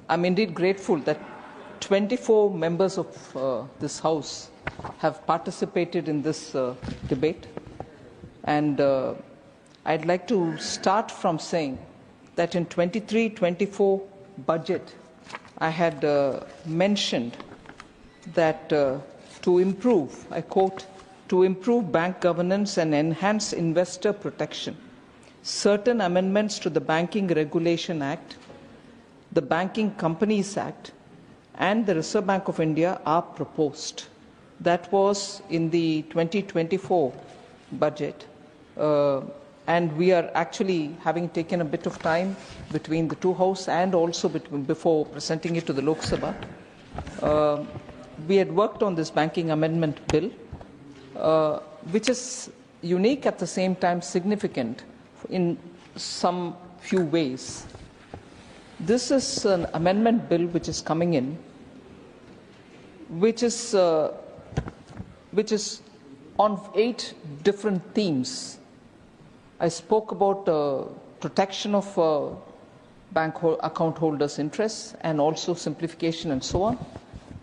I'm indeed grateful that 24 members of this House have participated in this debate. And I'd like to start from saying that in 23-24 budget, I had mentioned that to improve, I quote, to improve bank governance and enhance investor protection, certain amendments to the Banking Regulation Act, the Banking Companies Act, and the Reserve Bank of India are proposed. That was in the 2024 budget. And we are actually having taken a bit of time between the two houses and also before presenting it to the Lok Sabha. We had worked on this banking amendment bill, which is unique at the same time significant in some few ways. This is an amendment bill which is coming in, which is on 8 different themes. I spoke about protection of bank account holders' interests and also simplification and so on.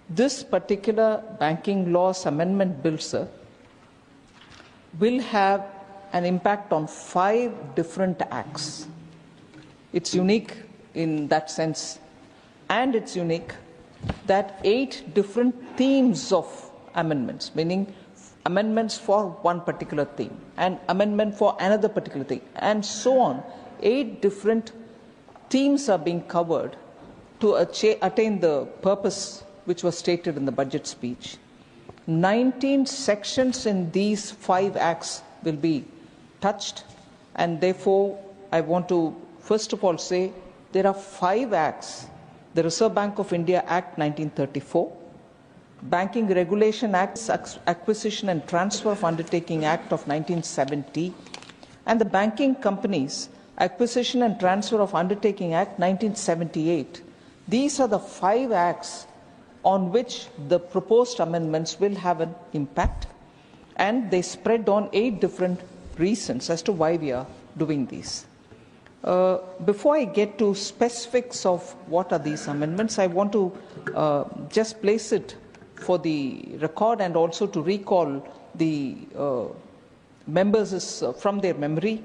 This particular banking laws amendment bill, sir, will have an impact on 5 different acts. It's unique in that sense, and it's unique that 8 different themes of amendments, meaning amendments for one particular theme, and amendment for another particular thing, and so on. 8 different themes are being covered to attain the purpose which was stated in the budget speech. 19 sections in these 5 acts will be touched, and therefore I want to first of all say there are 5 acts: the Reserve Bank of India Act 1934, Banking Regulation Act, Acquisition and Transfer of Undertaking Act of 1970, and the Banking Companies Acquisition and Transfer of Undertaking Act 1978. These are the 5 acts on which the proposed amendments will have an impact, and they spread on 8 different reasons as to why we are doing these. Before I get to specifics of what are these amendments, I want to just place it for the record and also to recall the members from their memory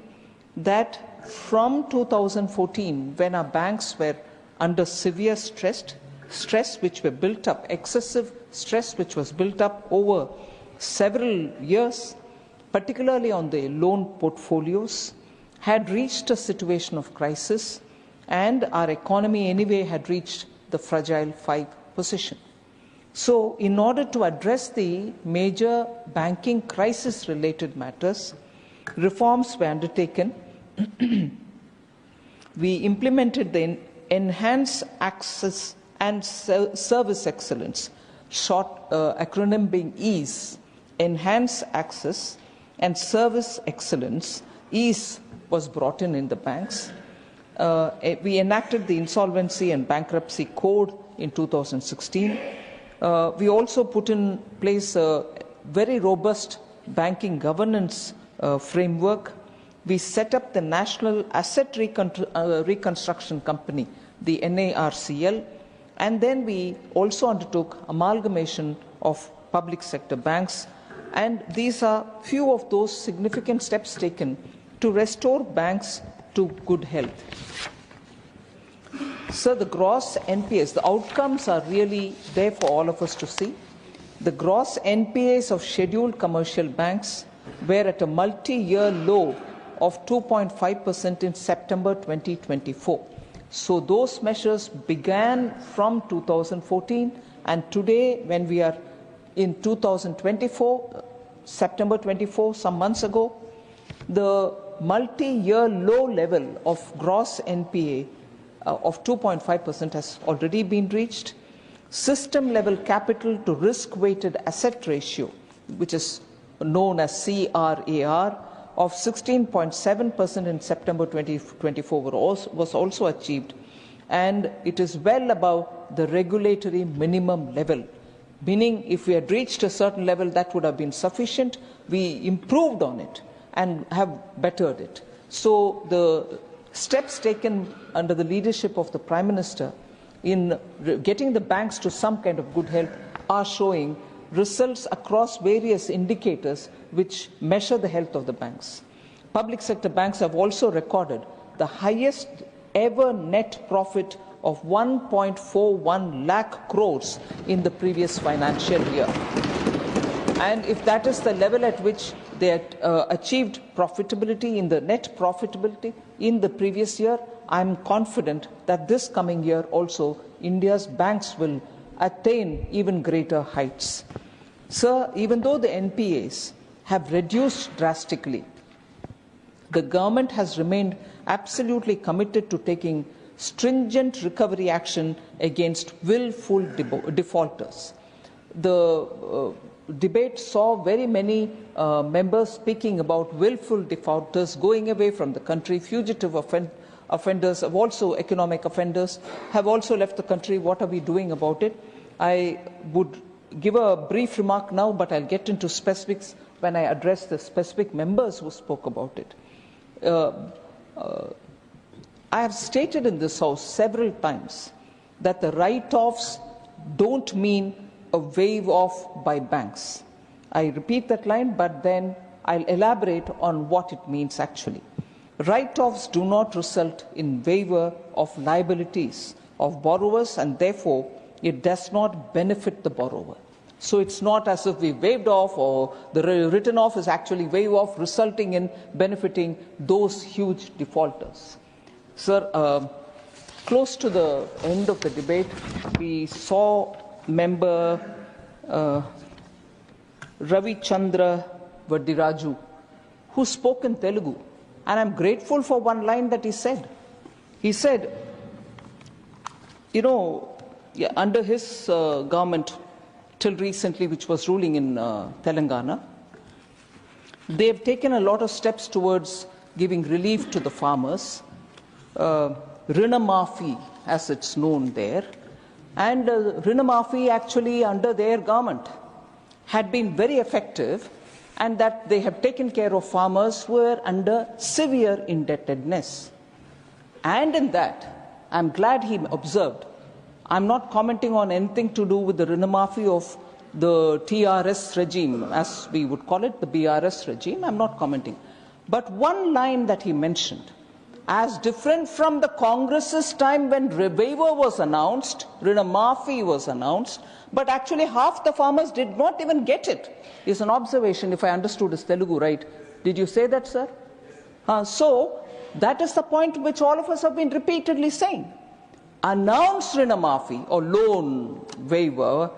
that from 2014, when our banks were under severe stress which were built up, excessive stress which was built up over several years, particularly on the loan portfolios, had reached a situation of crisis, and our economy anyway had reached the fragile 5 position. So, in order to address the major banking crisis-related matters, reforms were undertaken. We implemented the Enhanced Access and Service Excellence, short acronym being EASE, Enhanced Access and Service Excellence. EASE was brought in the banks. We enacted the Insolvency and Bankruptcy Code in 2016. We also put in place a very robust banking governance framework. We set up the National Asset Reconstruction Company, the NARCL, and then we also undertook amalgamation of public sector banks, and these are few of those significant steps taken to restore banks to good health. So the gross NPAs, the outcomes are really there for all of us to see. The gross NPAs of scheduled commercial banks were at a multi-year low of 2.5% in September 2024. So those measures began from 2014, and today, when we are in 2024, September 24, some months ago, the multi-year low level of gross NPA of 2.5% has already been reached. System level capital to risk weighted asset ratio, which is known as CRAR, of 16.7% in September 2024 was also achieved, and it is well above the regulatory minimum level, meaning if we had reached a certain level that would have been sufficient. We improved on it and have bettered it. So the steps taken under the leadership of the Prime Minister in getting the banks to some kind of good health are showing results across various indicators which measure the health of the banks. Public sector banks have also recorded the highest ever net profit of 1.41 lakh crores in the previous financial year. And if that is the level at which they achieved profitability in the net profitability in the previous year, I am confident that this coming year also India's banks will attain even greater heights. Sir, even though the NPAs have reduced drastically, the government has remained absolutely committed to taking stringent recovery action against willful defaulters. The debate saw very many members speaking about willful defaulters going away from the country. Fugitive offenders have also, economic offenders have also left the country. What are we doing about it? I would give a brief remark now, but I'll get into specifics when I address the specific members who spoke about it. I have stated in this House several times that the write-offs don't mean a wave off by banks. I repeat that line, but then I'll elaborate on what it means actually. Write-offs do not result in waiver of liabilities of borrowers, and therefore it does not benefit the borrower. So it's not as if we waived off or the written off is actually waive off, resulting in benefiting those huge defaulters. Sir, close to the end of the debate, we saw member Ravi Chandra Vadiraju, who spoke in Telugu, and I'm grateful for one line that he said. He said, you know, under his government, till recently, which was ruling in Telangana, they have taken a lot of steps towards giving relief to the farmers. Rina Maafi, as it's known there, and Rina Maafi actually under their government had been very effective, and that they have taken care of farmers who were under severe indebtedness. And in that, I'm glad he observed, I'm not commenting on anything to do with the Rina Maafi of the TRS regime, as we would call it, the BRS regime. I'm not commenting. But one line that he mentioned, as different from the Congress's time when waiver was announced, Rina Maafi was announced, but actually half the farmers did not even get it, is an observation, if I understood his Telugu right. Did you say that, sir? So that is the point which all of us have been repeatedly saying. Announce Rina Maafi or loan waiver,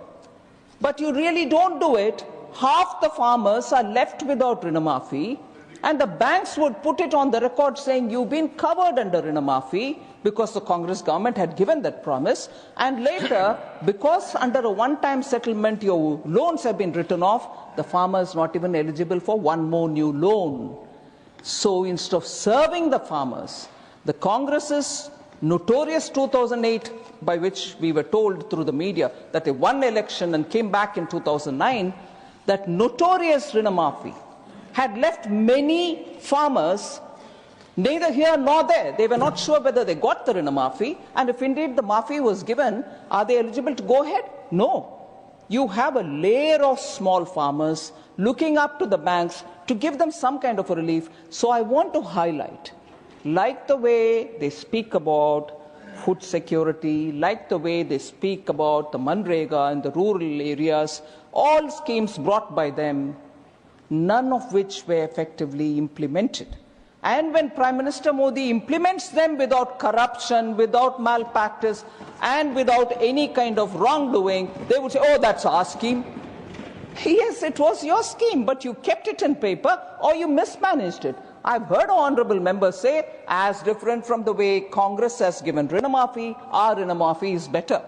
but you really don't do it. Half the farmers are left without Rina Maafi, and the banks would put it on the record saying you've been covered under Rina Maafi because the Congress government had given that promise, and later, because under a one-time settlement your loans have been written off, the farmer is not even eligible for one more new loan. So instead of serving the farmers, the Congress's notorious 2008, by which we were told through the media that they won election and came back in 2009, that notorious Rina Maafi had left many farmers neither here nor there. They were not sure whether they got the Rina Maafi, and if indeed the Maafi was given, are they eligible to go ahead? No. You have a layer of small farmers looking up to the banks to give them some kind of a relief. So I want to highlight, like the way they speak about food security, like the way they speak about the Manrega in the rural areas, all schemes brought by them, none of which were effectively implemented. And when Prime Minister Modi implements them without corruption, without malpractice, and without any kind of wrongdoing, they would say, oh, that's our scheme. Yes, it was your scheme, but you kept it in paper or you mismanaged it. I've heard honourable members say, as different from the way Congress has given Rina Maafi, our Rina Maafi is better.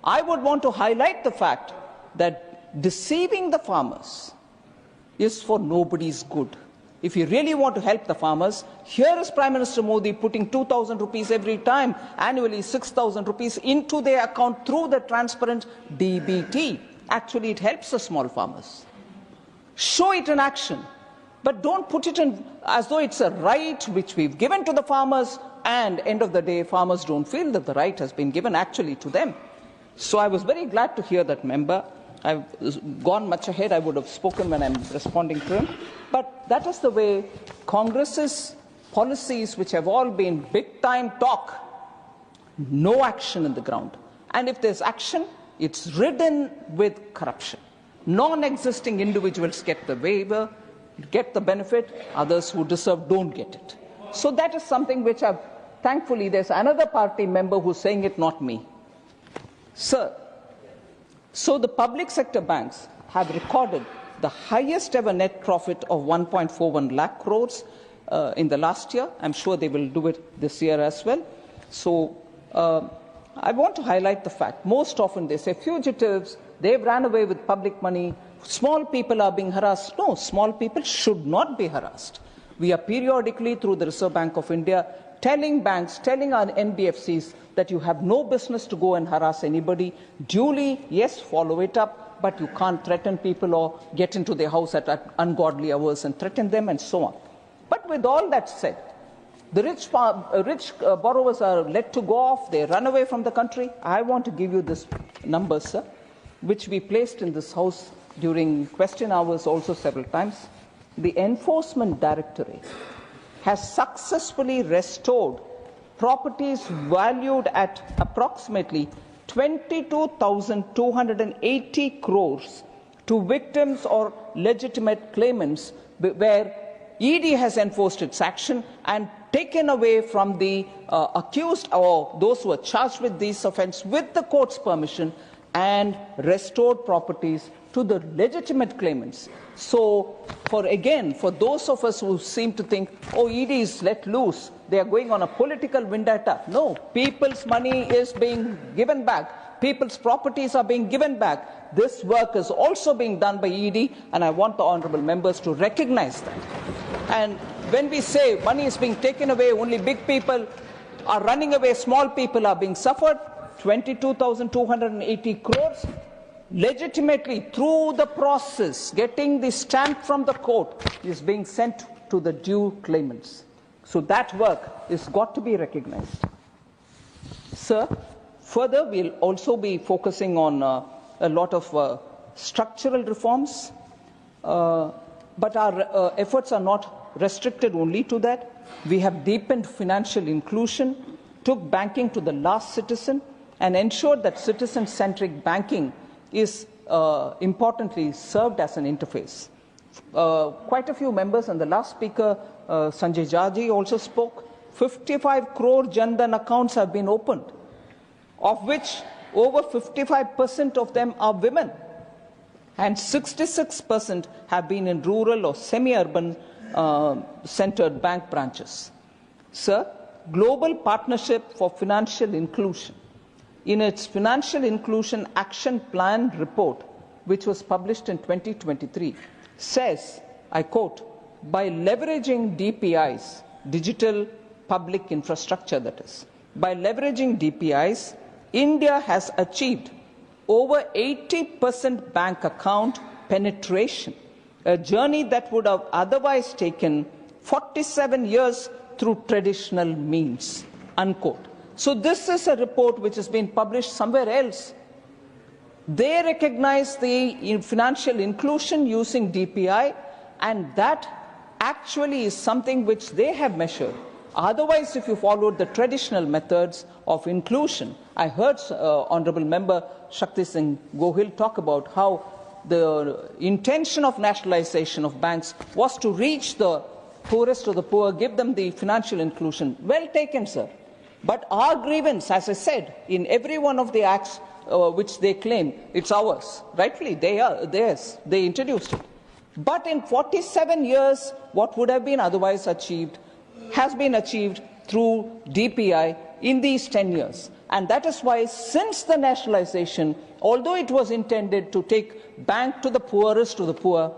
I would want to highlight the fact that deceiving the farmers is for nobody's good. If you really want to help the farmers, here is Prime Minister Modi putting 2,000 rupees every time, annually 6,000 rupees into their account through the transparent DBT. Actually, it helps the small farmers. Show it in action, but don't put it in as though it's a right which we've given to the farmers and end of the day, farmers don't feel that the right has been given actually to them. So I was very glad to hear that member. I've gone much ahead. I would have spoken when I'm responding to him. But that is the way Congress's policies, which have all been big-time talk, no action in the ground. And if there's action, it's ridden with corruption. Non-existing individuals get the waiver, get the benefit, others who deserve don't get it. So that is something which thankfully there's another party member who's saying it, not me. Sir, so the public sector banks have recorded the highest ever net profit of 1.41 lakh crores in the last year. I'm sure they will do it this year as well. So I want to highlight the fact, most often they say fugitives, they've ran away with public money, small people are being harassed. No, small people should not be harassed. We are periodically, through the Reserve Bank of India, telling banks, telling our NBFCs that you have no business to go and harass anybody. Duly, yes, follow it up, but you can't threaten people or get into their house at ungodly hours and threaten them and so on. But with all that said, the rich borrowers are let to go off, they run away from the country. I want to give you this number, sir, which we placed in this House during question hours also several times. The Enforcement Directorate has successfully restored properties valued at approximately 22,280 crores to victims or legitimate claimants where ED has enforced its action and taken away from the accused or those who are charged with these offences with the court's permission and restored properties to the legitimate claimants. So, for those of us who seem to think, oh, ED is let loose, they are going on a political vendetta. No, people's money is being given back. People's properties are being given back. This work is also being done by ED, and I want the honourable members to recognise that. And when we say money is being taken away, only big people are running away, small people are being suffered, 22,280 crores, legitimately through the process, getting the stamp from the court, is being sent to the due claimants. So that work is got to be recognized. Sir, further we'll also be focusing on a lot of structural reforms, but our efforts are not restricted only to that. We have deepened financial inclusion, took banking to the last citizen, and ensured that citizen-centric banking is importantly served as an interface. Quite a few members, and the last speaker, Sanjay Jaji, also spoke. 55 crore Jan Dhan accounts have been opened, of which over 55% of them are women, and 66% have been in rural or semi-urban centered bank branches. Sir, Global Partnership for Financial Inclusion, in its Financial Inclusion Action Plan report, which was published in 2023, says, I quote, by leveraging DPIs, digital public infrastructure that is, by leveraging DPIs, India has achieved over 80% bank account penetration, a journey that would have otherwise taken 47 years through traditional means, unquote. So this is a report which has been published somewhere else. They recognize the financial inclusion using DPI, and that actually is something which they have measured. Otherwise, if you followed the traditional methods of inclusion, I heard Honourable Member Shakti Singh Gohil talk about how the intention of nationalisation of banks was to reach the poorest of the poor, give them the financial inclusion. Well taken, sir. But our grievance, as I said, in every one of the acts which they claim, it's ours. Rightfully, they are theirs. They introduced it. But in 47 years, what would have been otherwise achieved has been achieved through DPI in these 10 years. And that is why, since the nationalisation, although it was intended to take bank to the poorest of the poor,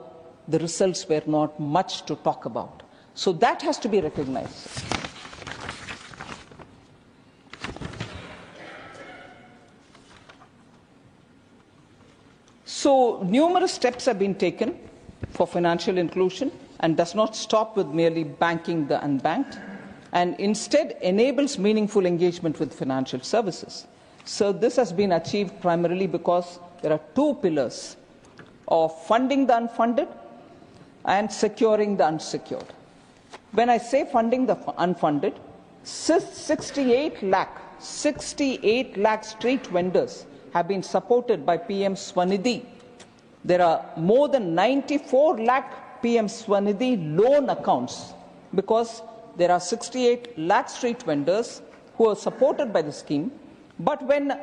the results were not much to talk about. So that has to be recognized. So numerous steps have been taken for financial inclusion and does not stop with merely banking the unbanked. and instead enables meaningful engagement with financial services. So this has been achieved primarily because there are two pillars of funding the unfunded and securing the unsecured. When I say funding the unfunded, 68 lakh street vendors have been supported by PM Swanidhi. There are more than 94 lakh PM Swanidhi loan accounts because there are 68 lakh street vendors who are supported by the scheme. But when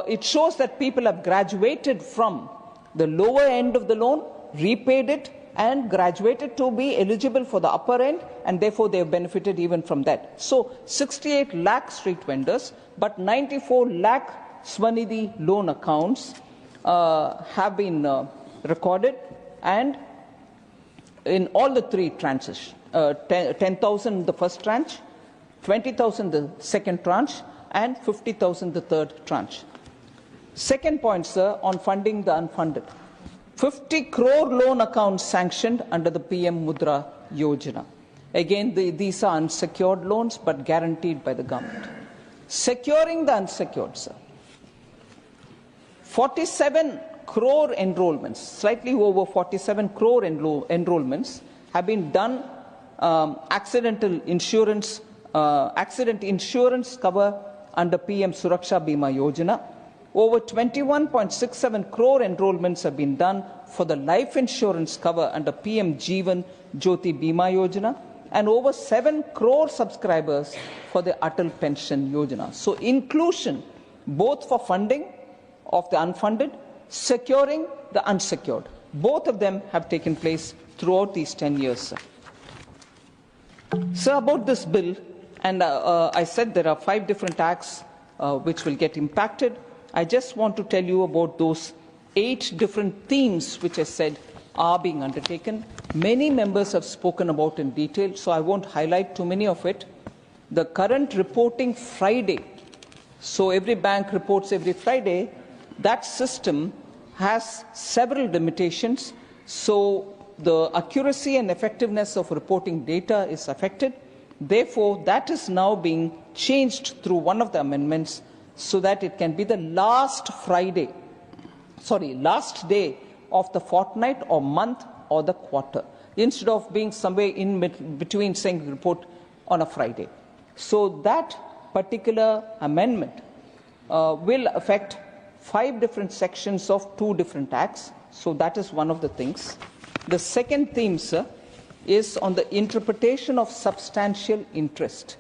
it shows that people have graduated from the lower end of the loan, repaid it, and graduated to be eligible for the upper end, and therefore they have benefited even from that. So 68 lakh street vendors, but 94 lakh Swanidhi loan accounts have been recorded, and in all the three tranches, 10,000 the first tranche, 20,000 the second tranche, and 50,000 the third tranche. Second point, sir, on funding the unfunded. 50 crore loan accounts sanctioned under the PM Mudra Yojana. Again, these are unsecured loans but guaranteed by the government. Securing the unsecured, sir. 47 crore enrollments, slightly over 47 crore enrollments have been done accident insurance cover under PM Suraksha Bima Yojana. Over 21.67 crore enrollments have been done for the life insurance cover under PM Jeevan Jyoti Bima Yojana, and over 7 crore subscribers for the Atal Pension Yojana. So inclusion both for funding of the unfunded, securing the unsecured. Both of them have taken place throughout these 10 years. So about this bill, and I said there are 5 different acts which will get impacted. I just want to tell you about those 8 different themes which I said are being undertaken. Many members have spoken about in detail, so I won't highlight too many of it. The current reporting Friday, so every bank reports every Friday, that system has several limitations. So the accuracy and effectiveness of reporting data is affected. Therefore, that is now being changed through one of the amendments so that it can be the last day of the fortnight or month or the quarter, instead of being somewhere in between saying report on a Friday. So that particular amendment will affect 5 different sections of 2 different acts. So that is one of the things. The second theme, sir, is on the interpretation of substantial interest.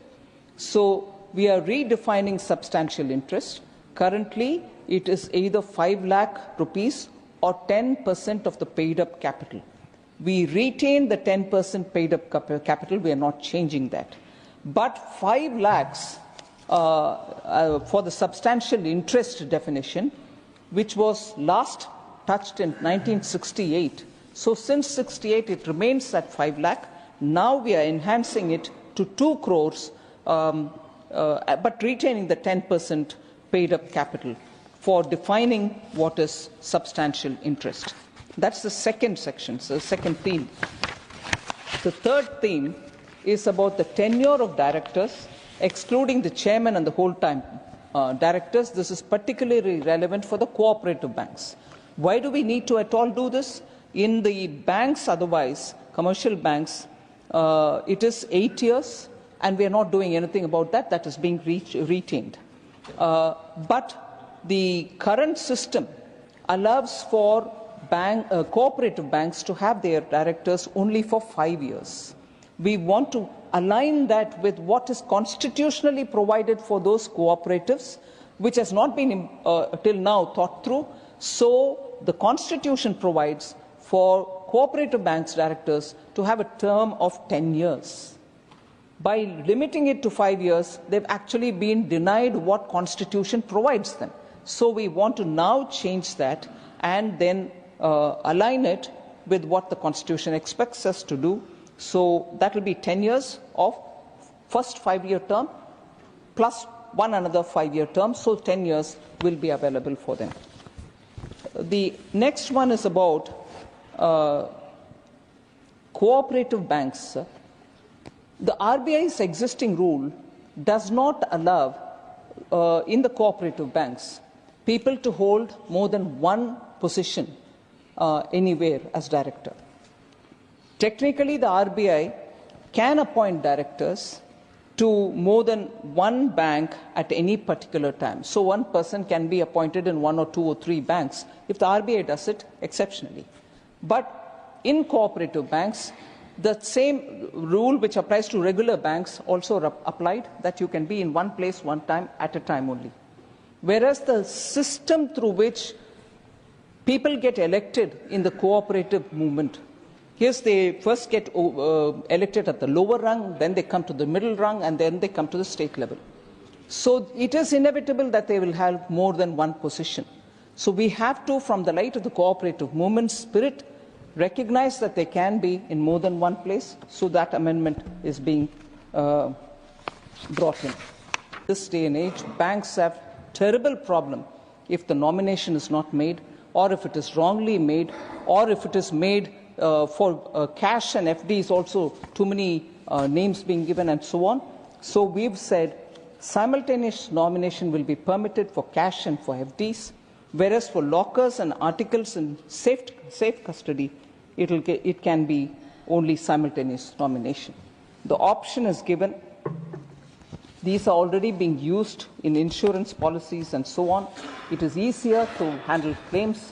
So we are redefining substantial interest. Currently, it is either 5 lakh rupees or 10% of the paid up capital. We retain the 10% paid up capital. We are not changing that. But 5 lakhs for the substantial interest definition, which was last touched in 1968. So since 68, it remains at 5 lakh. Now we are enhancing it to 2 crores, but retaining the 10% paid up capital for defining what is substantial interest. That's the second section, so the second theme. The third theme is about the tenure of directors, excluding the chairman and the whole-time directors. This is particularly relevant for the cooperative banks. Why do we need to at all do this? In the banks, otherwise, commercial banks, it is 8 years, and we are not doing anything about that. That is being retained. But the current system allows for cooperative banks to have their directors only for 5 years. We want to align that with what is constitutionally provided for those cooperatives, which has not been till now thought through. So the Constitution provides for cooperative banks directors to have a term of 10 years. By limiting it to 5 years, they've actually been denied what Constitution provides them. So we want to now change that and then align it with what the Constitution expects us to do. So that will be 10 years of first 5-year term plus one another 5-year term. So 10 years will be available for them. The next one is about cooperative banks. The RBI's existing rule does not allow in the cooperative banks people to hold more than one position anywhere as director. Technically, the RBI can appoint directors to more than one bank at any particular time. So one person can be appointed in 1 or 2 or 3 banks if the RBI does it exceptionally. But in cooperative banks, the same rule which applies to regular banks also applied, that you can be in one place one time at a time only. Whereas the system through which people get elected in the cooperative movement, yes, they first get elected at the lower rung, then they come to the middle rung, and then they come to the state level. So it is inevitable that they will have more than one position. So we have to, from the light of the cooperative movement spirit, recognize that they can be in more than one place. So that amendment is being brought in. This day and age, banks have terrible problem if the nomination is not made, or if it is wrongly made, or if it is made for cash and FDs also, too many names being given and so on. So we've said simultaneous nomination will be permitted for cash and for FDs, whereas for lockers and articles in safe custody, it can be only simultaneous nomination. The option is given. These are already being used in insurance policies and so on. It is easier to handle claims.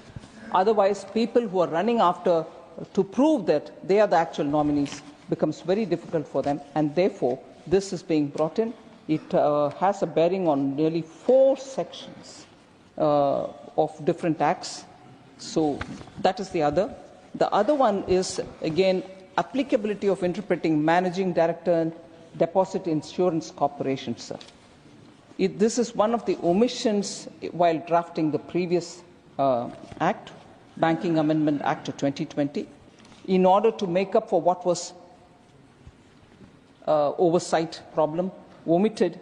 Otherwise, people who are running after to prove that they are the actual nominees becomes very difficult for them, and therefore this is being brought in. It has a bearing on nearly 4 sections of different acts. So that is the other. The other one is, again, applicability of interpreting managing director and deposit insurance corporation, sir. This is one of the omissions while drafting the previous act, Banking Amendment Act of 2020, in order to make up for what was oversight problem omitted.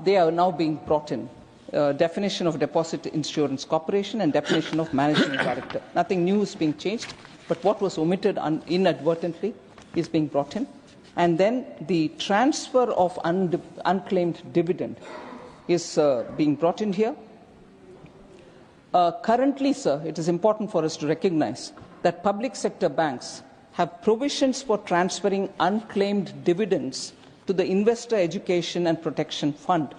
They are now being brought in. Definition of deposit insurance corporation and definition of managing director. Nothing new is being changed, but what was omitted inadvertently is being brought in. And then the transfer of unclaimed dividend is being brought in here. Currently, sir, it is important for us to recognize that public sector banks have provisions for transferring unclaimed dividends to the Investor Education and Protection Fund.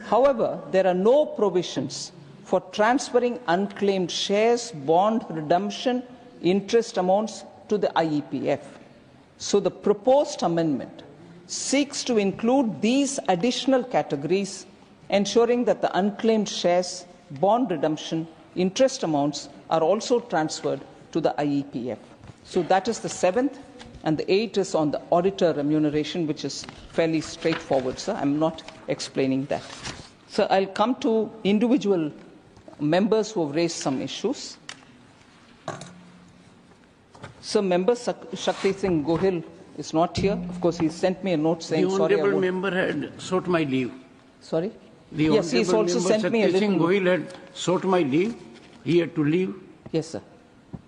However, there are no provisions for transferring unclaimed shares, bond redemption, interest amounts to the IEPF. So the proposed amendment seeks to include these additional categories, ensuring that the unclaimed shares, bond redemption, interest amounts are also transferred to the IEPF. So that is the 7th, and the 8th is on the auditor remuneration, which is fairly straightforward, sir. I'm not explaining that. So I'll come to individual members who have raised some issues. So Member Shakti Singh Gohil is not here. Of course, he sent me a note saying, sorry, the honourable member had sought my leave. Sorry? Yes, he's also sent me a little... Singh Gohil had sought my leave. He had to leave. Yes, sir.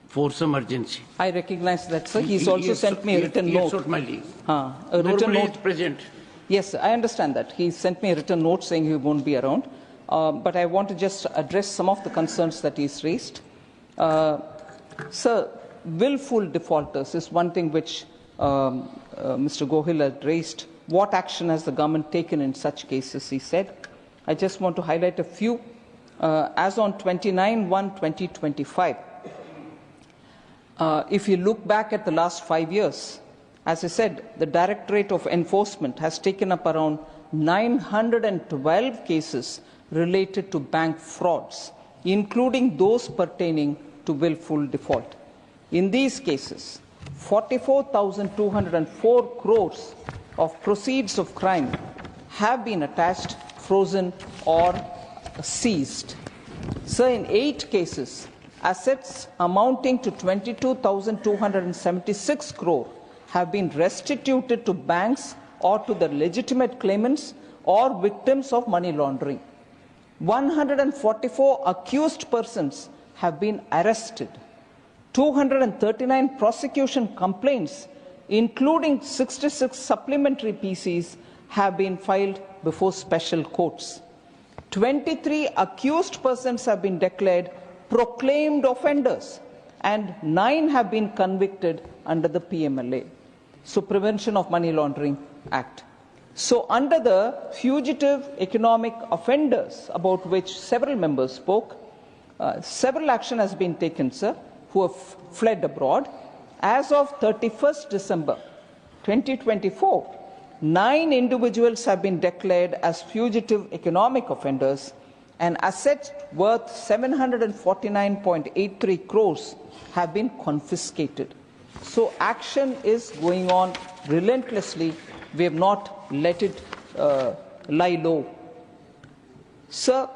For some urgency. I recognize that, sir. He's also sent me a written note. He sought my leave. A written note. Is present. Yes, sir, I understand that. He sent me a written note saying he won't be around. But I want to just address some of the concerns that he's raised. Sir, willful defaulters is one thing which Mr. Gohil had raised. What action has the government taken in such cases, he said. I just want to highlight a few. As on 29/1/2025, if you look back at the last 5 years, as I said, the Directorate of Enforcement has taken up around 912 cases related to bank frauds, including those pertaining to willful default. In these cases, 44,204 crores of proceeds of crime have been attached, frozen, or seized. So in 8 cases, assets amounting to 22,276 crore have been restituted to banks or to the legitimate claimants or victims of money laundering. 144 accused persons have been arrested. 239 prosecution complaints including 66 supplementary PCs, have been filed before special courts. 23 accused persons have been declared proclaimed offenders, and 9 have been convicted under the PMLA, so Prevention of Money Laundering Act. So under the Fugitive Economic Offenders, about which several members spoke, several action has been taken, sir, who have fled abroad. As of 31st December 2024, 9 individuals have been declared as fugitive economic offenders, and assets worth 749.83 crores have been confiscated. So action is going on relentlessly. We have not let it lie low. Sir,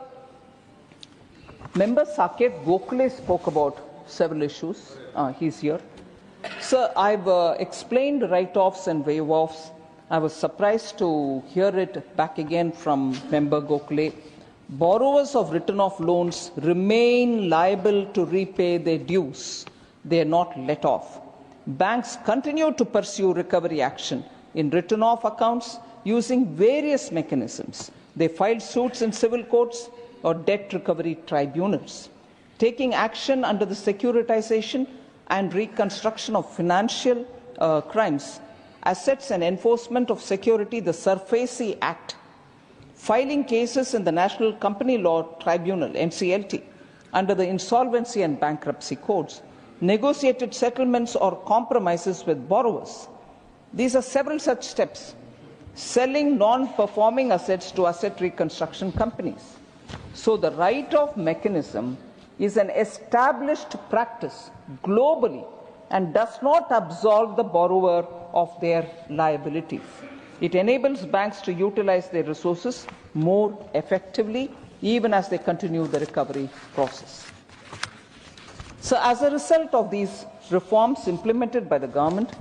Member Saket Gokhale spoke about several issues. He's here. Sir, I've explained write-offs and waive-offs. I was surprised to hear it back again from Member Gokhale. Borrowers of written-off loans remain liable to repay their dues. They are not let off. Banks continue to pursue recovery action in written-off accounts using various mechanisms. They filed suits in civil courts or debt recovery tribunals. Taking action under the Securitization and Reconstruction of Financial Crimes, Assets and Enforcement of Security, the SURFACE Act, filing cases in the National Company Law Tribunal, NCLT, under the Insolvency and Bankruptcy Codes, negotiated settlements or compromises with borrowers. These are several such steps. Selling non-performing assets to asset reconstruction companies. So the write-off mechanism is an established practice globally and does not absolve the borrower of their liabilities. It enables banks to utilize their resources more effectively, even as they continue the recovery process. So as a result of these reforms implemented by the government,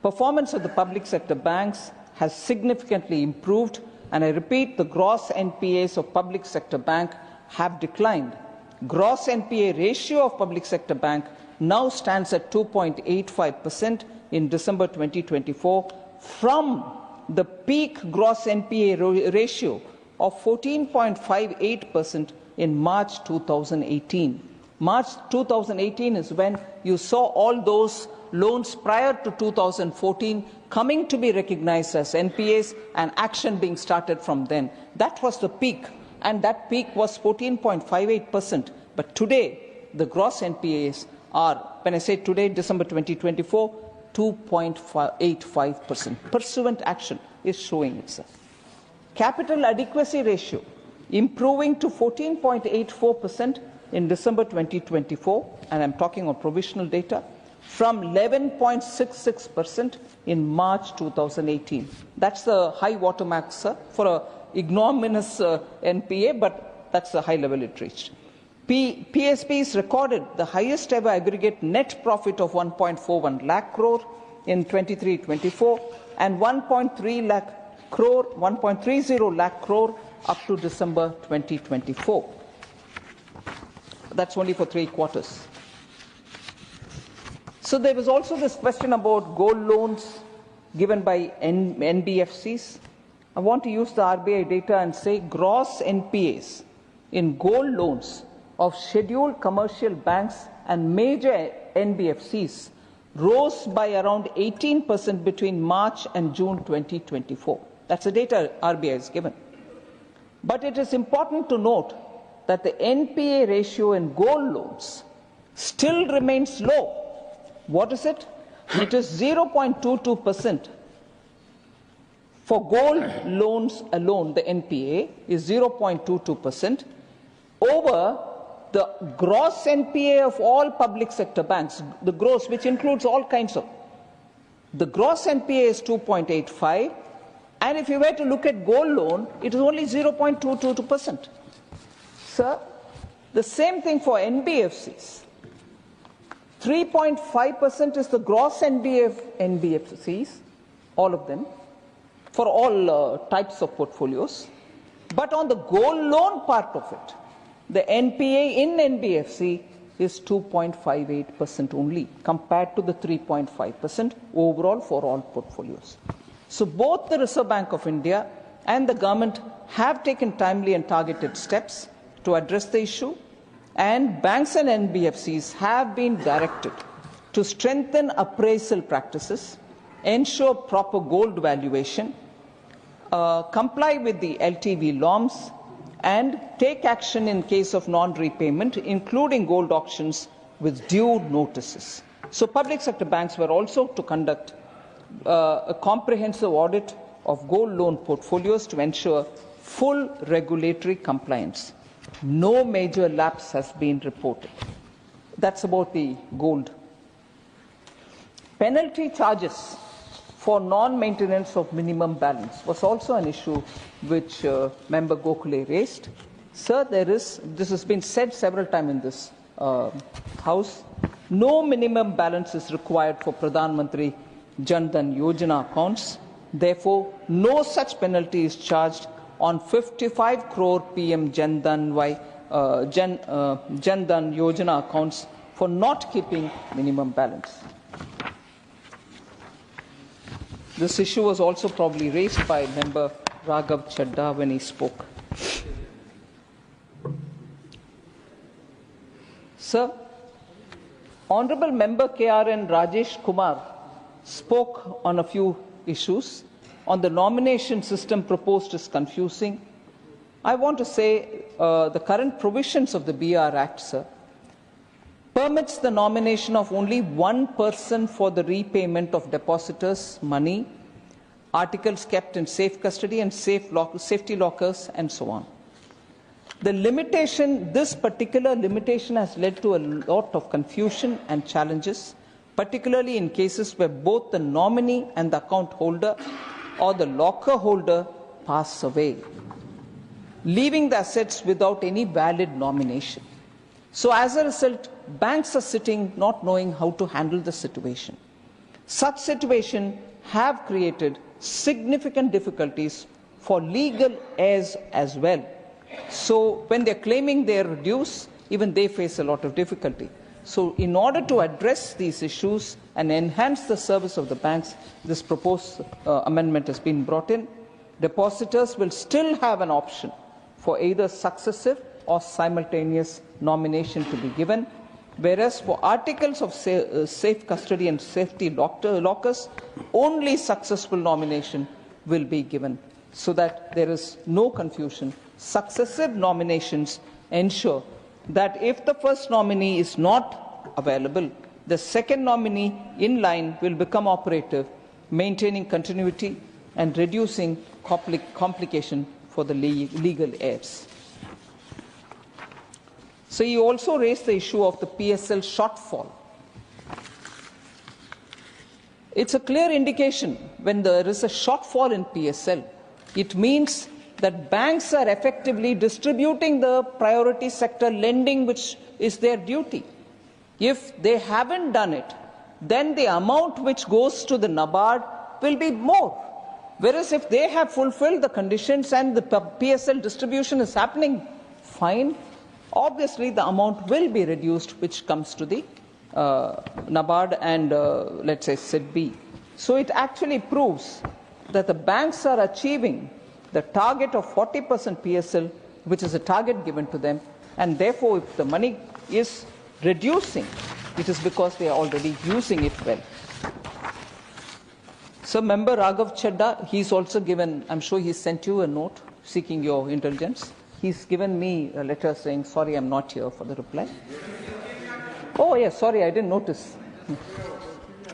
performance of the public sector banks has significantly improved, and I repeat, the gross NPAs of public sector bank have declined. Gross NPA ratio of public sector bank now stands at 2.85% in December 2024 from the peak gross NPA ratio of 14.58% in March 2018. March 2018 is when you saw all those loans prior to 2014 coming to be recognized as NPAs and action being started from then. That was the peak, and that peak was 14.58%. But today, the gross NPAs are, when I say today, December 2024, 2.85%. Pursuant action is showing itself. Capital adequacy ratio improving to 14.84% in December 2024, and I'm talking on provisional data, from 11.66% in March 2018. That's the high watermark, sir, for an ignominious NPA, but that's the high level it reached. PSBs recorded the highest ever aggregate net profit of 1.41 lakh crore in 23-24 and 1.30 lakh crore up to December 2024. That's only for 3 quarters. So there was also this question about gold loans given by NBFCs. I want to use the RBI data and say gross NPAs in gold loans of scheduled commercial banks and major NBFCs rose by around 18% between March and June 2024. That's the data RBI has given. But it is important to note that the NPA ratio in gold loans still remains low. What is it? It is 0.22%. For gold loans alone, the NPA is 0.22% over the gross NPA of all public sector banks, the gross, which includes all kinds of. The gross NPA is 2.85, and if you were to look at gold loan, it is only 0.222%. Sir, the same thing for NBFCs. 3.5% is the gross NBFCs, all of them, for all types of portfolios. But on the gold loan part of it, the NPA in NBFC is 2.58% only, compared to the 3.5% overall for all portfolios. So both the Reserve Bank of India and the government have taken timely and targeted steps to address the issue, and banks and NBFCs have been directed to strengthen appraisal practices, ensure proper gold valuation, comply with the LTV norms, and take action in case of non-repayment, including gold auctions with due notices. So public sector banks were also to conduct a comprehensive audit of gold loan portfolios to ensure full regulatory compliance. No major lapse has been reported. That's about the gold. Penalty charges for non-maintenance of minimum balance was also an issue which Member Gokhale raised. Sir, this has been said several times in this House. No minimum balance is required for Pradhan Mantri Jan Dhan Yojana accounts. Therefore, no such penalty is charged on 55 crore PM Jan Dhan Yojana accounts for not keeping minimum balance. This issue was also probably raised by Member Raghav Chadda when he spoke. Sir, Honourable Member KRN Rajesh Kumar spoke on a few issues. On the nomination system proposed is confusing. I want to say the current provisions of the BR Act, sir, permits the nomination of only one person for the repayment of depositors' money, articles kept in safe custody and safety lockers, and so on. This particular limitation has led to a lot of confusion and challenges, particularly in cases where both the nominee and the account holder or the locker holder pass away, leaving the assets without any valid nomination. So as a result, banks are sitting not knowing how to handle the situation. Such situations have created significant difficulties for legal heirs as well. So when they're claiming their dues, even they face a lot of difficulty. So in order to address these issues and enhance the service of the banks, this proposed amendment has been brought in. Depositors will still have an option for either successive or simultaneous nomination to be given, whereas for articles of safe custody and safety lockers, only successful nomination will be given, so that there is no confusion. Successive nominations ensure that if the first nominee is not available, the second nominee in line will become operative, maintaining continuity and reducing complication for the legal heirs. So he also raised the issue of the PSL shortfall. It's a clear indication when there is a shortfall in PSL. It means that banks are effectively distributing the priority sector lending, which is their duty. If they haven't done it, then the amount which goes to the NABARD will be more. Whereas if they have fulfilled the conditions and the PSL distribution is happening fine, obviously the amount will be reduced, which comes to the NABARD and let's say SIDB. So it actually proves that the banks are achieving the target of 40% PSL, which is a target given to them, and therefore if the money is reducing, it is because they are already using it well. So Member Raghav Chadda, he's also given, I'm sure he sent you a note seeking your indulgence. He's given me a letter saying, sorry, I'm not here for the reply. Oh, yes, sorry, I didn't notice.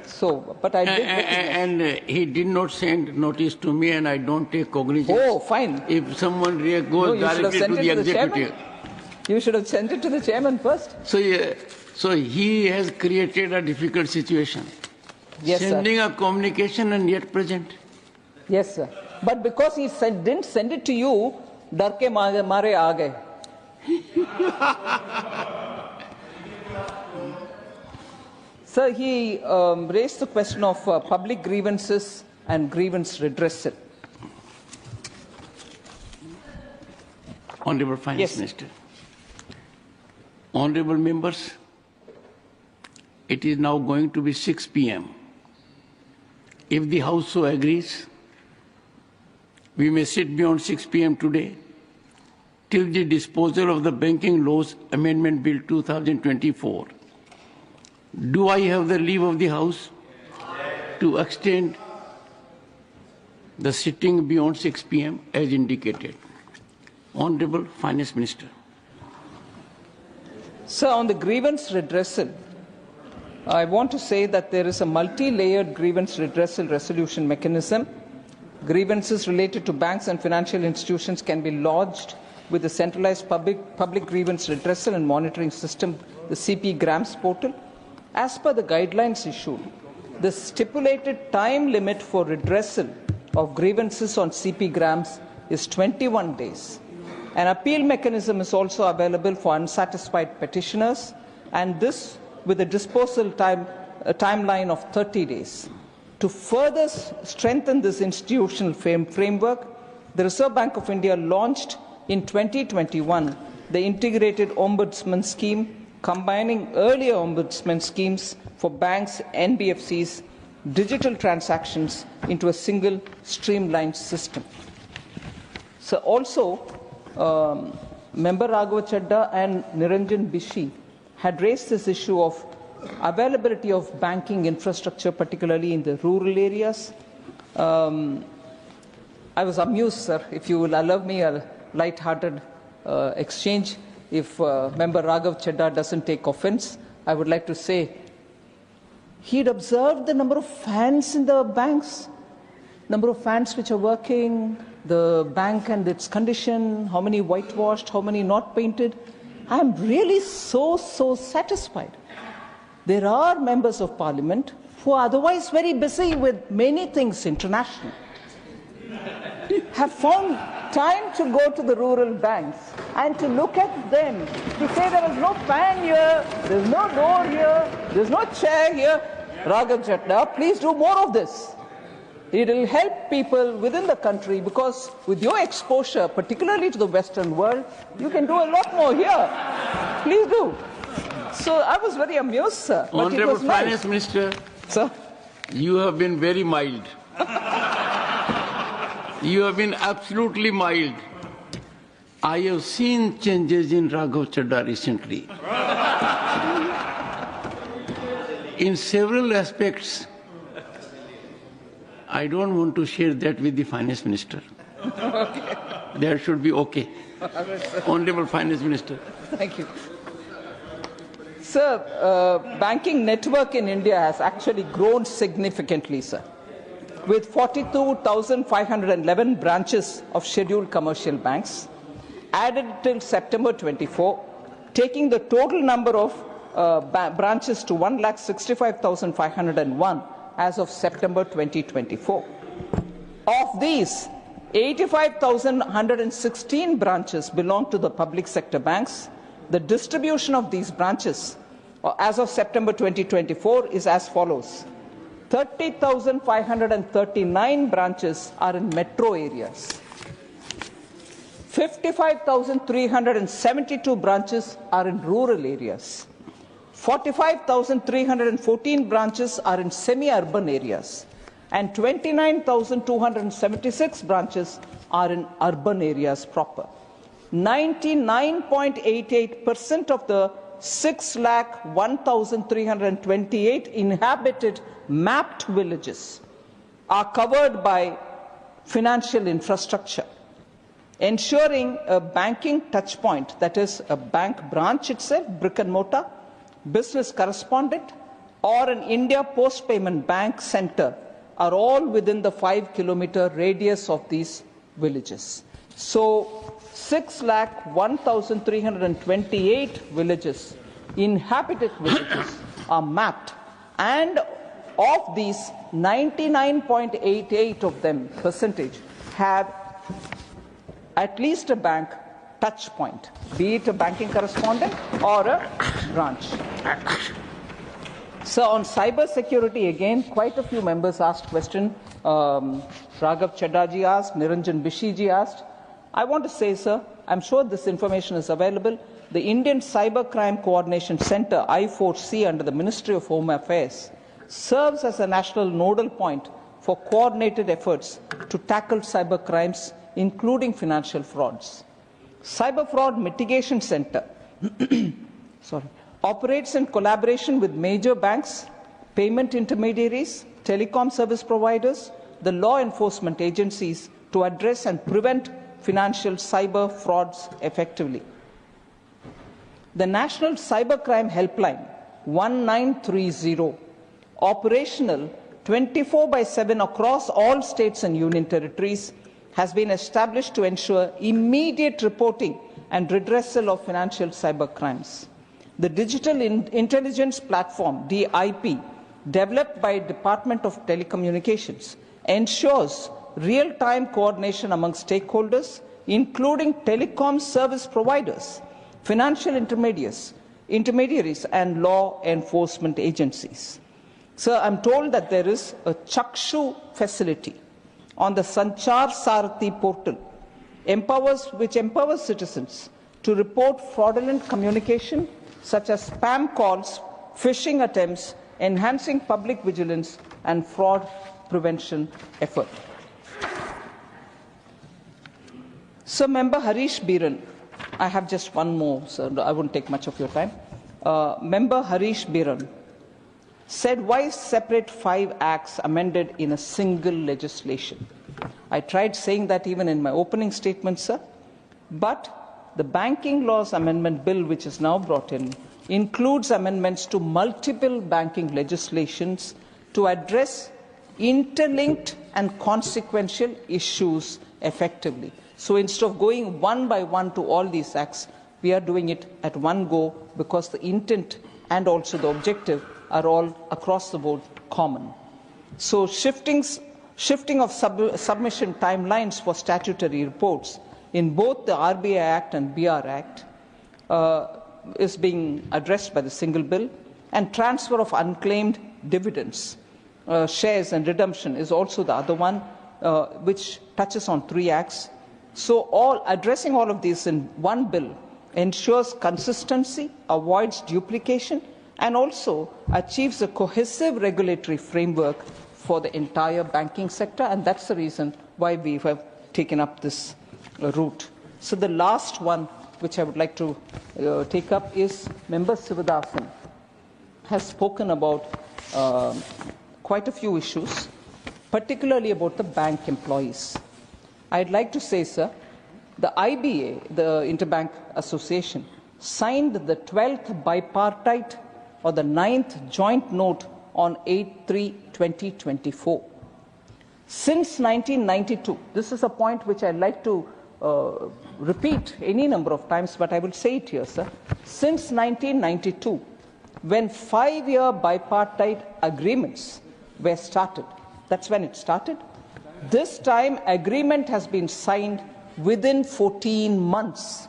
So, but I did. And he did not send notice to me, and I don't take cognizance. Oh, fine. If someone goes directly to the executive. You should have sent it to the chairman first. So he has created a difficult situation. Yes, Sending sir. a communication and yet present. Yes, sir. But because he didn't send it to you, डर के मारे आ गए. Sir, he raised the question of public grievances and grievance redressal. Honorable Finance Minister, honorable members, it is now going to be 6 p.m. If the House so agrees, we may sit beyond 6 p.m. today till the disposal of the Banking Laws Amendment Bill 2024. Do I have the leave of the House to extend the sitting beyond 6 p.m. as indicated? Honorable Finance Minister. Sir, on the grievance redressal, I want to say that there is a multi-layered grievance redressal resolution mechanism. Grievances related to banks and financial institutions can be lodged with the centralized public grievance redressal and monitoring system, the CP Grams portal. As per the guidelines issued, the stipulated time limit for redressal of grievances on CP Grams is 21 days. An appeal mechanism is also available for unsatisfied petitioners, and this with a disposal timeline of 30 days. To further strengthen this institutional framework, the Reserve Bank of India launched in 2021 the Integrated Ombudsman Scheme, combining earlier ombudsman schemes for banks, NBFCs, digital transactions into a single streamlined system. So also, Member Raghav Chadda and Niranjan Bishi had raised this issue of availability of banking infrastructure, particularly in the rural areas. I was amused, sir, if you will allow me a light-hearted exchange. If Member Raghav Chadda doesn't take offense, I would like to say he'd observed the number of fans in the banks, number of fans which are working, the bank and its condition, how many whitewashed, how many not painted. I'm really so satisfied. There are members of parliament who are otherwise very busy with many things international, have found time to go to the rural banks and to look at them, to say there is no fan here, there's no door here, there's no chair here. Raghav Chadda, please do more of this. It will help people within the country, because with your exposure, particularly to the Western world, you can do a lot more here. Please do. So I was very amused, sir. Honorable Finance Minister, sir, you have been very mild. You have been absolutely mild. I have seen changes in Raghav Chadda recently. In several aspects, I don't want to share that with the Finance Minister. Okay. That should be okay. Honorable Finance Minister. Thank you. Sir, banking network in India has actually grown significantly, sir, with 42,511 branches of scheduled commercial banks added till September 24, taking the total number of branches to 1,65,501 as of September 2024. Of these, 85,116 branches belong to the public sector banks. The distribution of these branches as of September 2024 is as follows. 30,539 branches are in metro areas. 55,372 branches are in rural areas. 45,314 branches are in semi-urban areas, and 29,276 branches are in urban areas proper. 99.88% of the 6,01,328 inhabited mapped villages are covered by financial infrastructure, ensuring a banking touchpoint, that is a bank branch itself, brick and mortar, business correspondent, or an India Post Payment Bank center are all within the 5-kilometer radius of these villages. So 6,01,328 villages, inhabited villages, are mapped, and of these 99.88 of them percentage have at least a bank touch point, be it a banking correspondent or a branch. So on cyber security, again, quite a few members asked question. Raghav Chadda ji asked, Niranjan Bishi ji asked. I want to say, sir, I'm sure this information is available. the Indian Cybercrime Coordination Center, I4C, under the Ministry of Home Affairs, serves as a national nodal point for coordinated efforts to tackle cyber crimes, including financial frauds. Cyber Fraud Mitigation Center operates in collaboration with major banks, payment intermediaries, telecom service providers, the law enforcement agencies to address and prevent financial cyber frauds effectively. The National Cybercrime Helpline 1930, operational 24/7 across all states and union territories, has been established to ensure immediate reporting and redressal of financial cyber crimes. The Digital Intelligence Platform, DIP, developed by Department of Telecommunications, ensures real-time coordination among stakeholders, including telecom service providers, financial intermediaries, and law enforcement agencies. Sir, I'm told that there is a Chakshu facility on the Sanchar Sarathi portal, which empowers citizens to report fraudulent communication such as spam calls, phishing attempts, enhancing public vigilance and fraud prevention effort. Sir, Member Harish Biran, I have just one more, sir. I won't take much of your time. Member Harish Biran said, why separate 5 acts amended in a single legislation? I tried saying that even in my opening statement, sir. But the Banking Laws Amendment Bill, which is now brought in, includes amendments to multiple banking legislations to address interlinked and consequential issues effectively. So instead of going one by one to all these acts, we are doing it at one go because the intent and also the objective are all across the board common. So shifting of submission timelines for statutory reports in both the RBI Act and BR Act is being addressed by the single bill, and transfer of unclaimed dividends, shares and redemption is also the other one, which touches on 3 acts. So addressing all of these in one bill ensures consistency, avoids duplication, and also achieves a cohesive regulatory framework for the entire banking sector, and that's the reason why we have taken up this route. So the last one which I would like to take up is Member Sivadasan has spoken about quite a few issues, particularly about the bank employees. I'd like to say, sir, the IBA, the Interbank Association, signed the 12th bipartite or the 9th joint note on 8/3/2024. Since 1992, this is a point which I'd like to repeat any number of times, but I will say it here, sir. Since 1992, when 5-year bipartite agreements were started, that's when it started. This time, agreement has been signed within 14 months.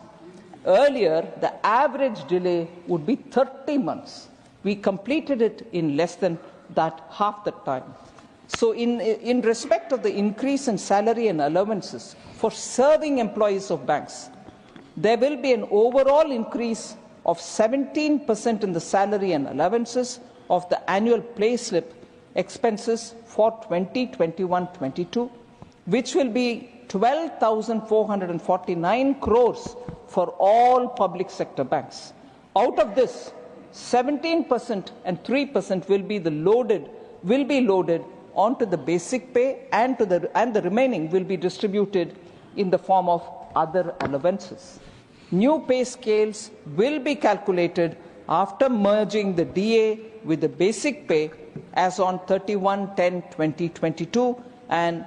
Earlier, the average delay would be 30 months. We completed it in less than that, half the time. So in respect of the increase in salary and allowances for serving employees of banks, there will be an overall increase of 17% in the salary and allowances of the annual payslip expenses for 2021-22, which will be 12,449 crores for all public sector banks. Out of this, 17% and 3% will be loaded onto the basic pay, and the remaining will be distributed in the form of other allowances. New pay scales will be calculated after merging the DA with the basic pay as on 31/10/2022 and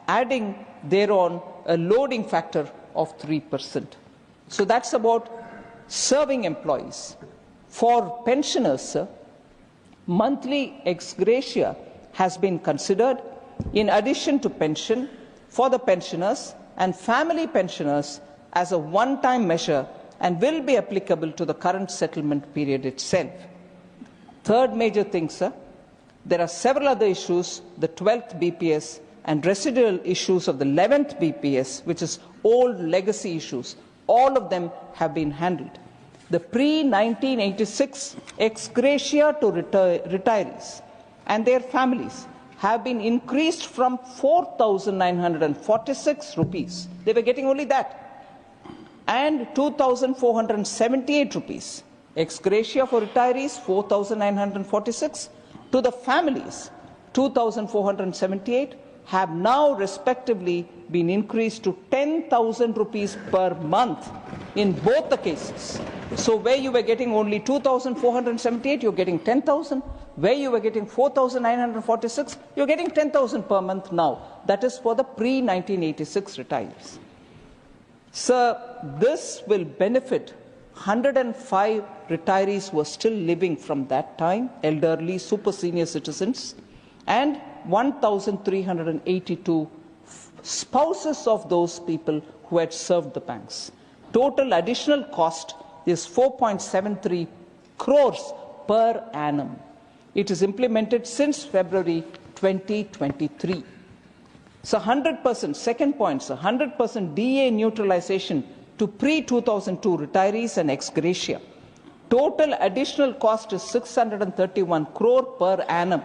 adding thereon a loading factor of 3%. So that's about serving employees. For pensioners, sir, monthly ex gratia has been considered in addition to pension for the pensioners and family pensioners as a one-time measure and will be applicable to the current settlement period itself. Third major thing, sir, there are several other issues, the 12th BPS and residual issues of the 11th BPS, which is old legacy issues. All of them have been handled. The pre-1986 ex gratia to retirees and their families have been increased from 4,946 rupees. They were getting only that. And 2,478 rupees. Ex gratia for retirees, 4,946. To the families, 2,478 have now respectively been increased to 10,000 rupees per month in both the cases. So where you were getting only 2,478, you're getting 10,000. Where you were getting 4,946, you're getting 10,000 per month now. That is for the pre-1986 retirees. Sir, this will benefit 105 retirees who are still living from that time, elderly, super senior citizens, and 1,382 spouses of those people who had served the banks. Total additional cost is 4.73 crores per annum. It is implemented since February 2023. So 100%, second point, 100% DA neutralization to pre-2002 retirees and ex gratia. Total additional cost is 631 crore per annum.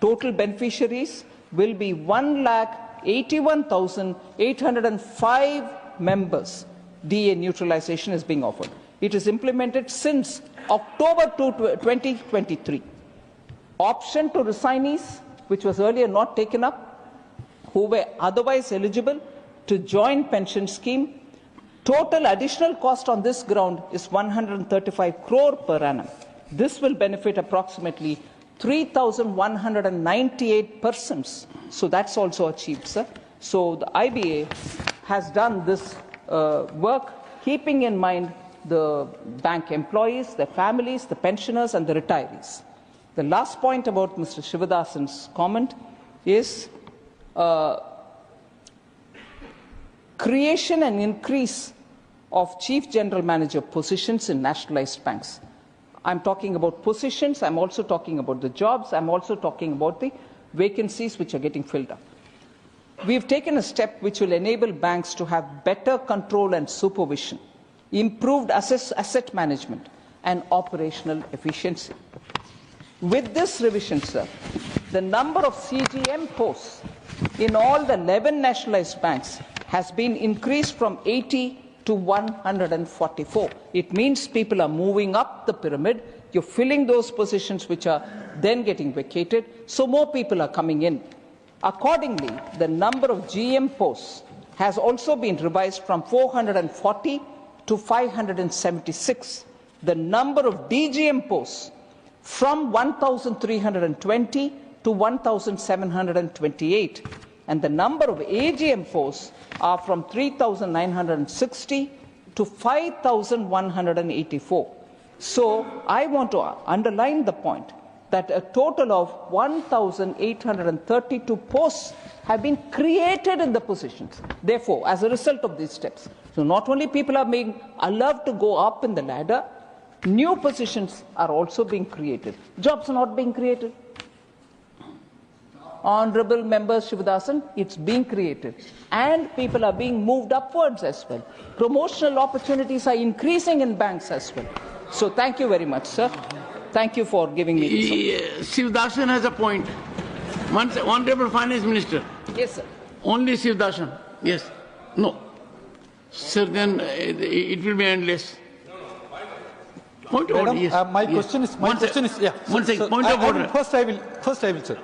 Total beneficiaries will be 1,81,805 members. DA neutralization is being offered. It is implemented since October 2023. Option to resignees, which was earlier not taken up, who were otherwise eligible to join pension scheme. Total additional cost on this ground is 135 crore per annum. This will benefit approximately 3,198 persons. So that's also achieved, sir. So the IBA has done this work, keeping in mind the bank employees, their families, the pensioners, and the retirees. The last point about Mr. Shivadasan's comment is creation and increase of chief general manager positions in nationalized banks. I'm talking about positions, I'm also talking about the jobs, I'm also talking about the vacancies which are getting filled up. We've taken a step which will enable banks to have better control and supervision, improved asset management, and operational efficiency. With this revision, sir, the number of CGM posts in all the 11 nationalized banks has been increased from 80 to 144. It means people are moving up the pyramid. You're filling those positions which are then getting vacated, so more people are coming in. Accordingly, the number of GM posts has also been revised from 440 to 576. The number of DGM posts from 1,320 to 1,728. And the number of AGM posts are from 3,960 to 5,184. So I want to underline the point that a total of 1,832 posts have been created in the positions. Therefore, as a result of these steps, so not only people are being allowed to go up in the ladder, new positions are also being created. Jobs are not being created. Honorable Member Shivadasan, it's being created. And people are being moved upwards as well. Promotional opportunities are increasing in banks as well. So thank you very much, sir. Thank you for giving me this. Shivadasan has a point. Honorable Finance Minister. Yes, sir. Only Shivadasan. Yes. No. Sir, then it will be endless. Point of order, yes. My yes. question is, One second, point of order. First I will, sir.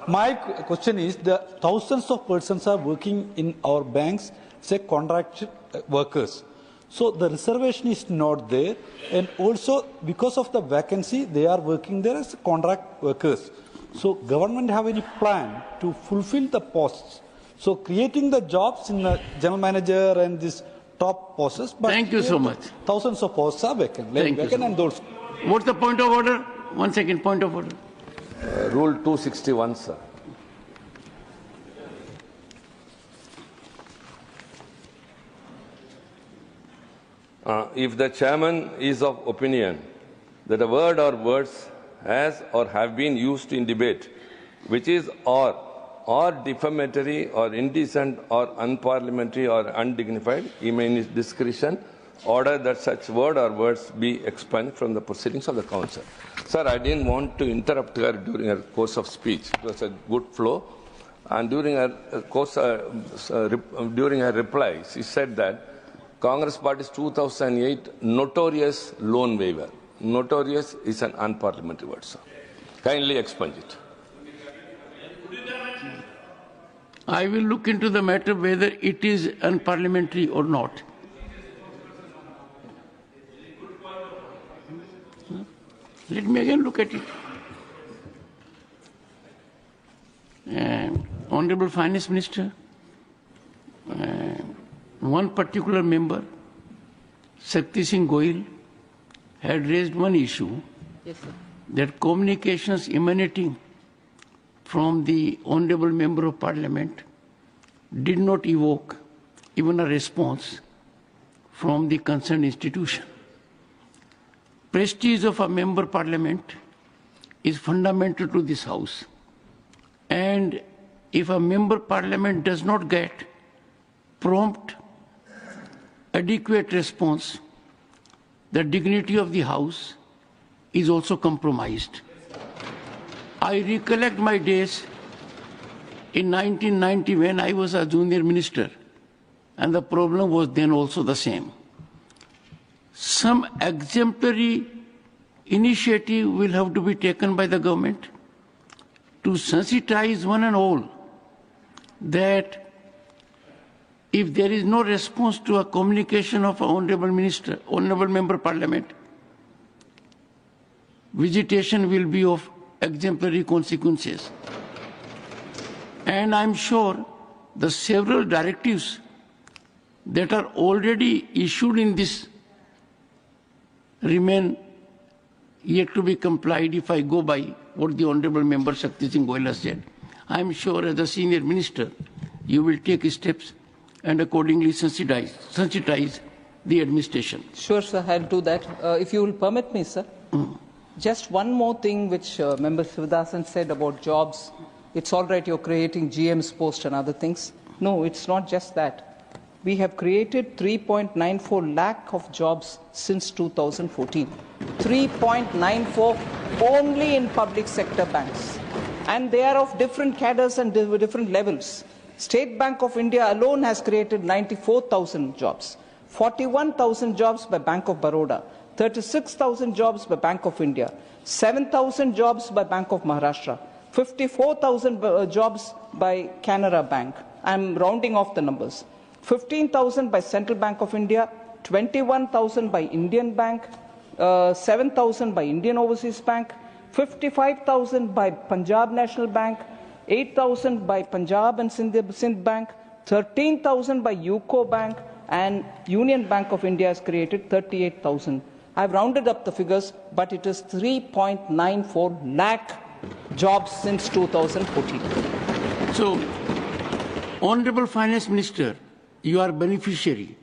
My question is, the thousands of persons are working in our banks, say contract workers. So the reservation is not there, and also because of the vacancy, they are working there as contract workers. So government have any plan to fulfill the posts? So creating the jobs in the general manager and this top posts. But thank you so much. Thousands of posts are vacant. And those. What's the point of order? 1 second, point of order. Rule 261, sir. If the chairman is of opinion that a word or words has or have been used in debate, which is or defamatory or indecent or unparliamentary or undignified, he may in his discretion order that such word or words be expunged from the proceedings of the council. Sir, I didn't want to interrupt her during her course of speech. It was a good flow. And during her during her reply, she said that Congress Party's 2008 notorious loan waiver. Notorious is an unparliamentary word, sir. Kindly expunge it. I will look into the matter whether it is unparliamentary or not. Let me again look at it. Honorable Finance Minister, one particular member, Shakti Singh Goyal, had raised one issue, Yes, sir. that communications emanating from the Honorable Member of Parliament did not evoke even a response from the concerned institution. Prestige of a member parliament is fundamental to this House. And if a member parliament does not get prompt, adequate response, the dignity of the House is also compromised. I recollect my days in 1990 when I was a junior minister, and the problem was then also the same. Some exemplary initiative will have to be taken by the government to sensitize one and all that if there is no response to a communication of an honorable minister, honorable member of parliament, visitation will be of exemplary consequences. And I'm sure the several directives that are already issued in this remain yet to be complied if I go by what the Honorable Member Shakti Singh Goyal has said. I'm sure as a senior minister, you will take steps and accordingly sensitize the administration. Sure, sir, I'll do that. If you will permit me, sir. Just one more thing which Member Sivadathan said about jobs. It's all right, you're creating GM's post and other things. No, it's not just that. We have created 3.94 lakh of jobs since 2014. 3.94 only in public sector banks. And they are of different cadres and different levels. State Bank of India alone has created 94,000 jobs. 41,000 jobs by Bank of Baroda. 36,000 jobs by Bank of India. 7,000 jobs by Bank of Maharashtra. 54,000 jobs by Canara Bank. I'm rounding off the numbers. 15,000 by Central Bank of India, 21,000 by Indian Bank, 7,000 by Indian Overseas Bank, 55,000 by Punjab National Bank, 8,000 by Punjab and Sindh Bank, 13,000 by UCO Bank, and Union Bank of India has created 38,000. I've rounded up the figures, but it is 3.94 lakh jobs since 2014. So, Honorable Finance Minister, you are beneficiary.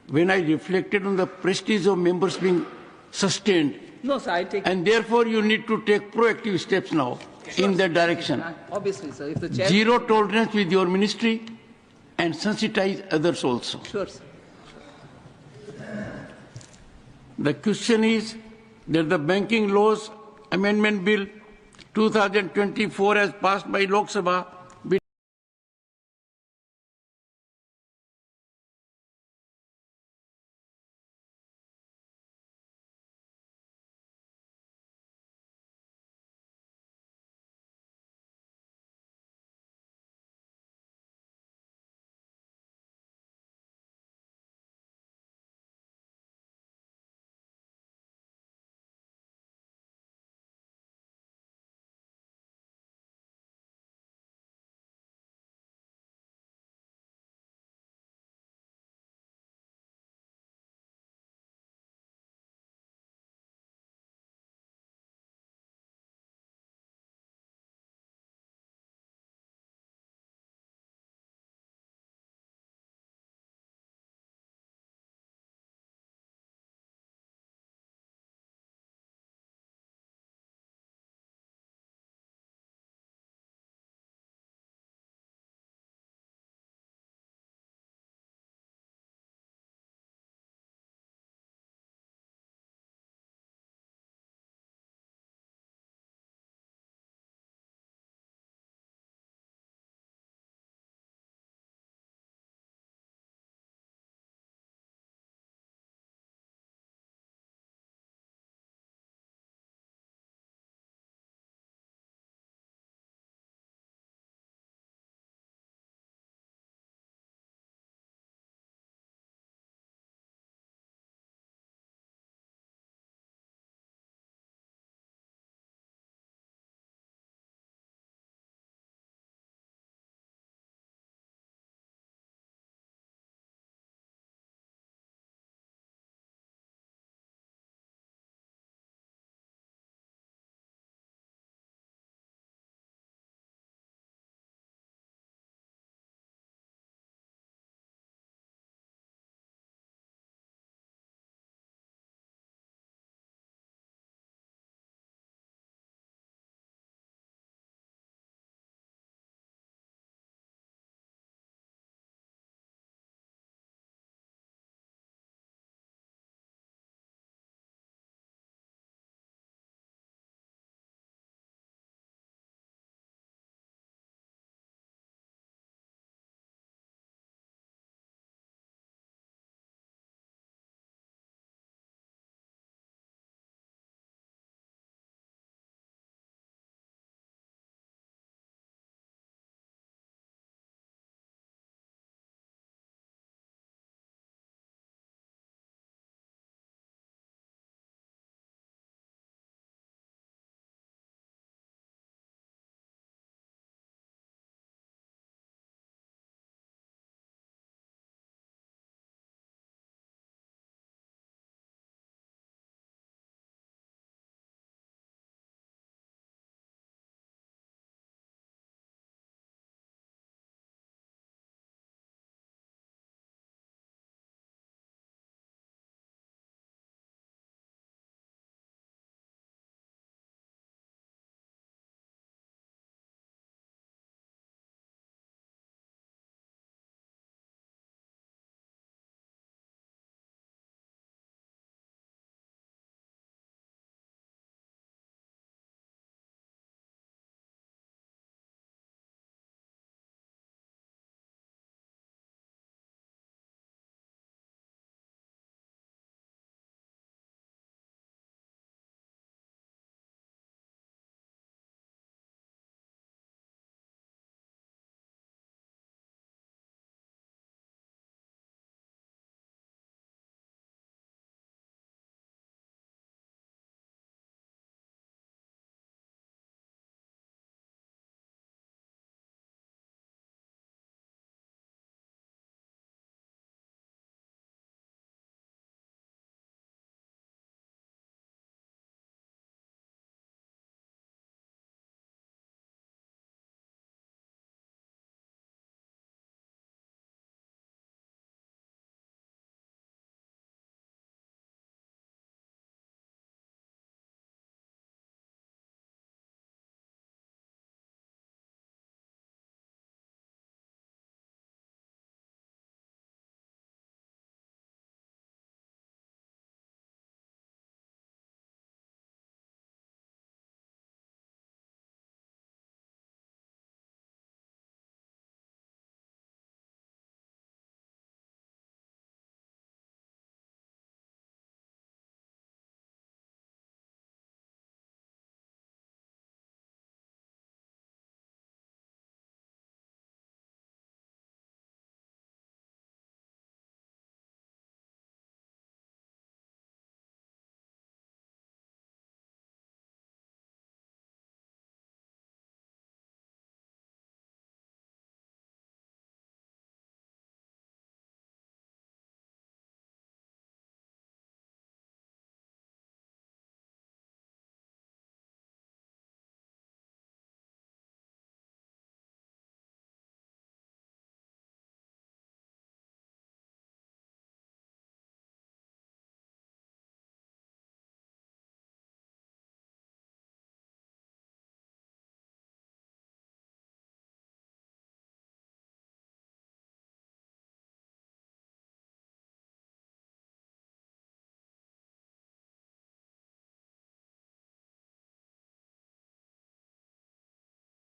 When I reflected on the prestige of members being sustained, No, sir, I take. and therefore you need to take proactive steps now in that direction. Obviously, sir. If the chair. Zero tolerance with your ministry and sensitize others also. Sure, sir. The question is that the Banking Laws Amendment Bill 2024 as passed by Lok Sabha